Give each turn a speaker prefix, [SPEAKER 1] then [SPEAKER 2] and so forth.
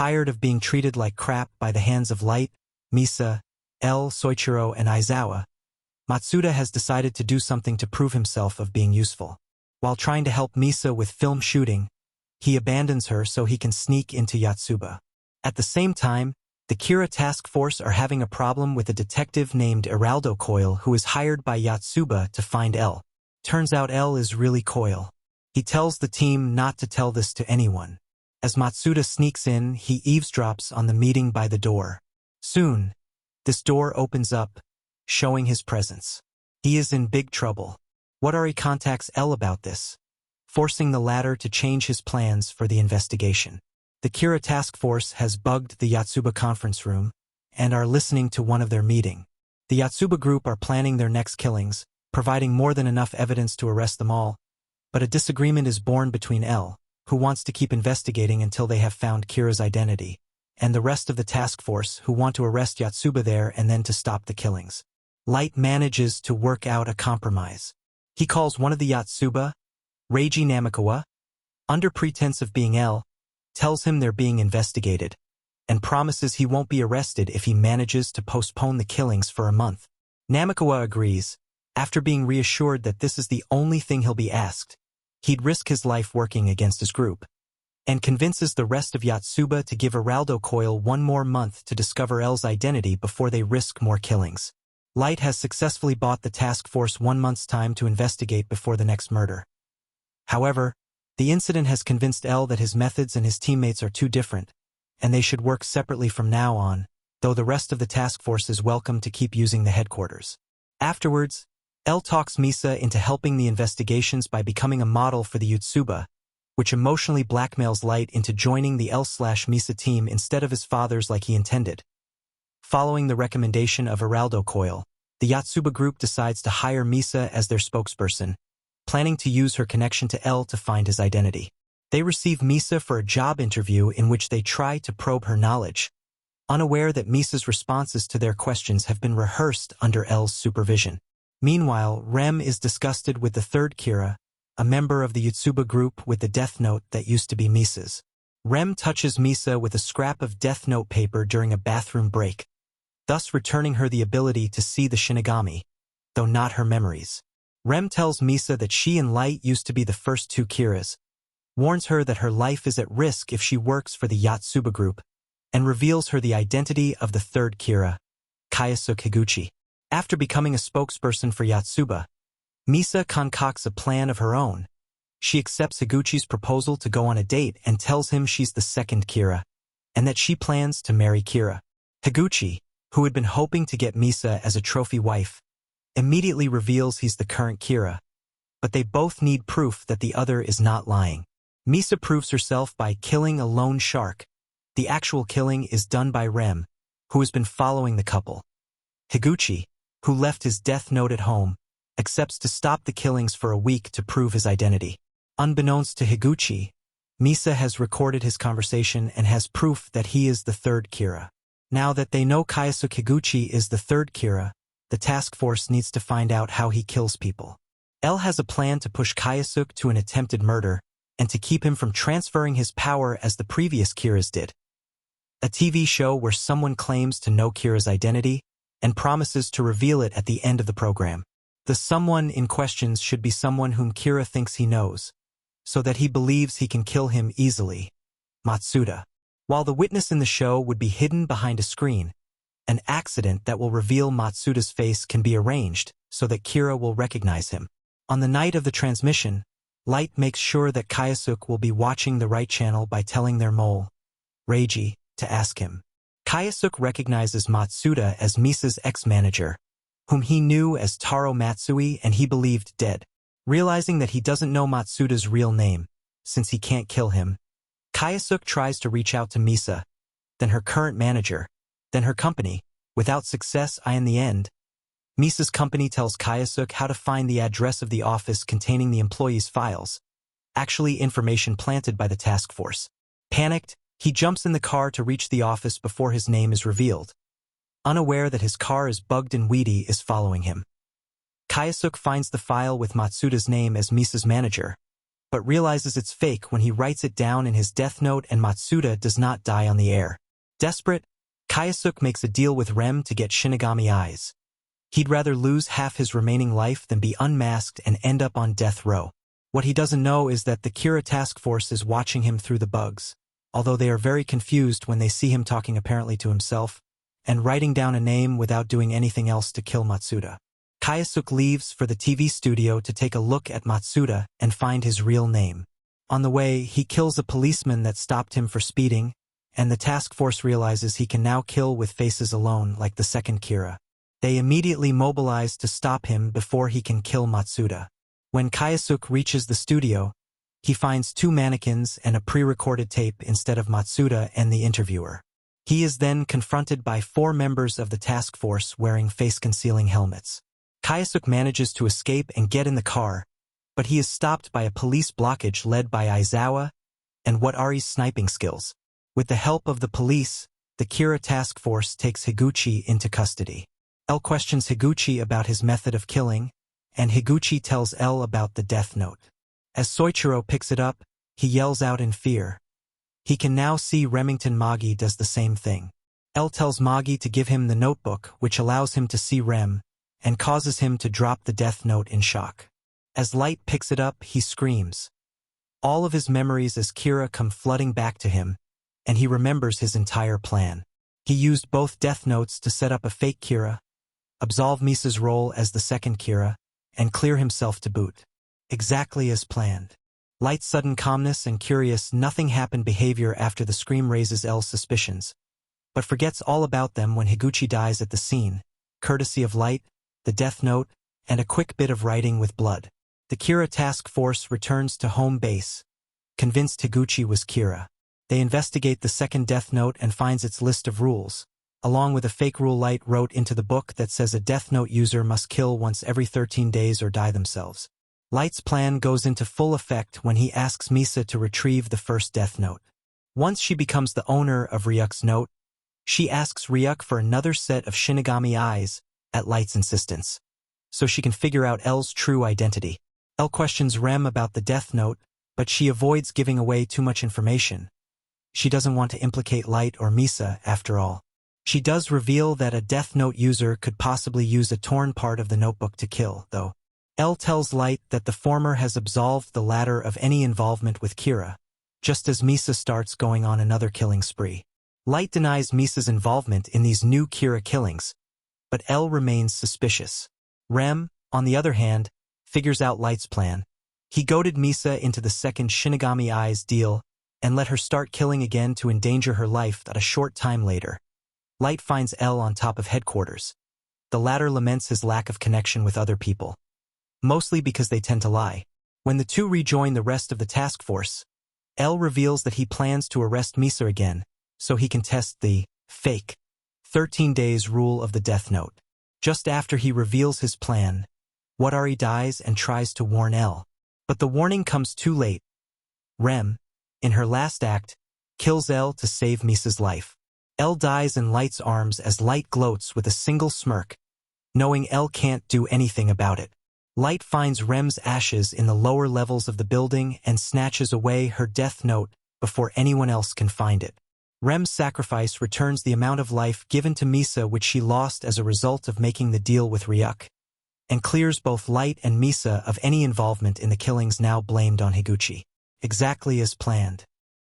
[SPEAKER 1] tired of being treated like crap by the hands of Light, Misa, L, Soichiro, and Aizawa, Matsuda has decided to do something to prove himself of being useful. While trying to help Misa with film shooting, he abandons her so he can sneak into Yotsuba. At the same time, the Kira task force are having a problem with a detective named Iraldo Coil who is hired by Yotsuba to find L. Turns out L is really Coil. He tells the team not to tell this to anyone. As Matsuda sneaks in, he eavesdrops on the meeting by the door. Soon, this door opens up, showing his presence. He is in big trouble. Watari contacts L about this, forcing the latter to change his plans for the investigation. The Kira task force has bugged the Yotsuba conference room and are listening to one of their meeting. The Yotsuba group are planning their next killings, providing more than enough evidence to arrest them all, but a disagreement is born between L, who wants to keep investigating until they have found Kira's identity, and the rest of the task force who want to arrest Yotsuba there and then to stop the killings. Light manages to work out a compromise. He calls one of the Yotsuba, Reiji Namikawa, under pretense of being L, tells him they're being investigated, and promises he won't be arrested if he manages to postpone the killings for a month. Namikawa agrees, after being reassured that this is the only thing he'll be asked. He'd risk his life working against his group, and convinces the rest of Yotsuba to give Iraldo Coil one more month to discover L's identity before they risk more killings. Light has successfully bought the task force 1 month's time to investigate before the next murder. However, the incident has convinced L that his methods and his teammates are too different, and they should work separately from now on, though the rest of the task force is welcome to keep using the headquarters. Afterwards, L talks Misa into helping the investigations by becoming a model for the Yotsuba, which emotionally blackmails Light into joining the L/Misa team instead of his father's like he intended. Following the recommendation of Iraldo Coil, the Yotsuba group decides to hire Misa as their spokesperson, planning to use her connection to L to find his identity. They receive Misa for a job interview in which they try to probe her knowledge, unaware that Misa's responses to their questions have been rehearsed under L's supervision. Meanwhile, Rem is disgusted with the third Kira, a member of the Yotsuba group with the Death Note that used to be Misa's. Rem touches Misa with a scrap of Death Note paper during a bathroom break, thus returning her the ability to see the Shinigami, though not her memories. Rem tells Misa that she and Light used to be the first two Kiras, warns her that her life is at risk if she works for the Yotsuba group, and reveals her the identity of the third Kira, Kayasuke Higuchi. After becoming a spokesperson for Yotsuba, Misa concocts a plan of her own. She accepts Higuchi's proposal to go on a date and tells him she's the second Kira, and that she plans to marry Kira. Higuchi, who had been hoping to get Misa as a trophy wife, immediately reveals he's the current Kira, but they both need proof that the other is not lying. Misa proves herself by killing a lone shark. The actual killing is done by Rem, who has been following the couple. Higuchi, who left his death note at home, accepts to stop the killings for a week to prove his identity. Unbeknownst to Higuchi, Misa has recorded his conversation and has proof that he is the third Kira. Now that they know Kayasuke Higuchi is the third Kira, the task force needs to find out how he kills people. L has a plan to push Kayasuke to an attempted murder and to keep him from transferring his power as the previous Kiras did. A TV show where someone claims to know Kira's identity and promises to reveal it at the end of the program. The someone in question should be someone whom Kira thinks he knows, so that he believes he can kill him easily. Matsuda. While the witness in the show would be hidden behind a screen, an accident that will reveal Matsuda's face can be arranged so that Kira will recognize him. On the night of the transmission, Light makes sure that Kayasuke will be watching the right channel by telling their mole, Reiji, to ask him. Kayasuke recognizes Matsuda as Misa's ex-manager, whom he knew as Taro Matsui and he believed dead. Realizing that he doesn't know Matsuda's real name, since he can't kill him, Kayasuke tries to reach out to Misa, then her current manager, then her company, without success. In the end, Misa's company tells Kayasuke how to find the address of the office containing the employees' files, actually information planted by the task force. Panicked, he jumps in the car to reach the office before his name is revealed, unaware that his car is bugged and Weedy is following him. Kayasuke finds the file with Matsuda's name as Misa's manager, but realizes it's fake when he writes it down in his death note and Matsuda does not die on the air. Desperate, Kyosuke makes a deal with Rem to get Shinigami eyes. He'd rather lose half his remaining life than be unmasked and end up on death row. What he doesn't know is that the Kira task force is watching him through the bugs, although they are very confused when they see him talking apparently to himself, and writing down a name without doing anything else to kill Matsuda. Kyosuke leaves for the TV studio to take a look at Matsuda and find his real name. On the way, he kills a policeman that stopped him for speeding, and the task force realizes he can now kill with faces alone like the second Kira. They immediately mobilize to stop him before he can kill Matsuda. When Kyosuke reaches the studio, he finds 2 mannequins and a pre-recorded tape instead of Matsuda and the interviewer. He is then confronted by 4 members of the task force wearing face-concealing helmets. Kyosuke manages to escape and get in the car, but he is stopped by a police blockage led by Aizawa and Watari's sniping skills. With the help of the police, the Kira task force takes Higuchi into custody. L questions Higuchi about his method of killing, and Higuchi tells L about the death note. As Soichiro picks it up, he yells out in fear. He can now see Remington Magi does the same thing. L tells Magi to give him the notebook, which allows him to see Rem, and causes him to drop the death note in shock. As Light picks it up, he screams. All of his memories as Kira come flooding back to him, and he remembers his entire plan. He used both death notes to set up a fake Kira, absolve Misa's role as the second Kira, and clear himself to boot. Exactly as planned. Light's sudden calmness and curious nothing-happened behavior after the scream raises L's suspicions, but forgets all about them when Higuchi dies at the scene, courtesy of Light, the death note, and a quick bit of writing with blood. The Kira task force returns to home base, convinced Higuchi was Kira. They investigate the second death note and finds its list of rules, along with a fake rule Light wrote into the book that says a death note user must kill once every 13 days or die themselves. Light's plan goes into full effect when he asks Misa to retrieve the first death note. Once she becomes the owner of Ryuk's note, she asks Ryuk for another set of Shinigami eyes at Light's insistence, so she can figure out L's true identity. L questions Rem about the death note, but she avoids giving away too much information. She doesn't want to implicate Light or Misa, after all. She does reveal that a death note user could possibly use a torn part of the notebook to kill, though. L tells Light that the former has absolved the latter of any involvement with Kira, just as Misa starts going on another killing spree. Light denies Misa's involvement in these new Kira killings, but L remains suspicious. Rem, on the other hand, figures out Light's plan. He goaded Misa into the second Shinigami Eyes deal and let her start killing again to endanger her life. A short time later, Light finds L on top of headquarters. The latter laments his lack of connection with other people, mostly because they tend to lie. When the two rejoin the rest of the task force, L reveals that he plans to arrest Misa again, so he can test the fake 13 days rule of the Death Note. Just after he reveals his plan, Watari dies and tries to warn L. But the warning comes too late. Rem, in her last act, kills L to save Misa's life. L dies in Light's arms as Light gloats with a single smirk, knowing L can't do anything about it. Light finds Rem's ashes in the lower levels of the building and snatches away her death note before anyone else can find it. Rem's sacrifice returns the amount of life given to Misa which she lost as a result of making the deal with Ryuk, and clears both Light and Misa of any involvement in the killings now blamed on Higuchi. Exactly as planned.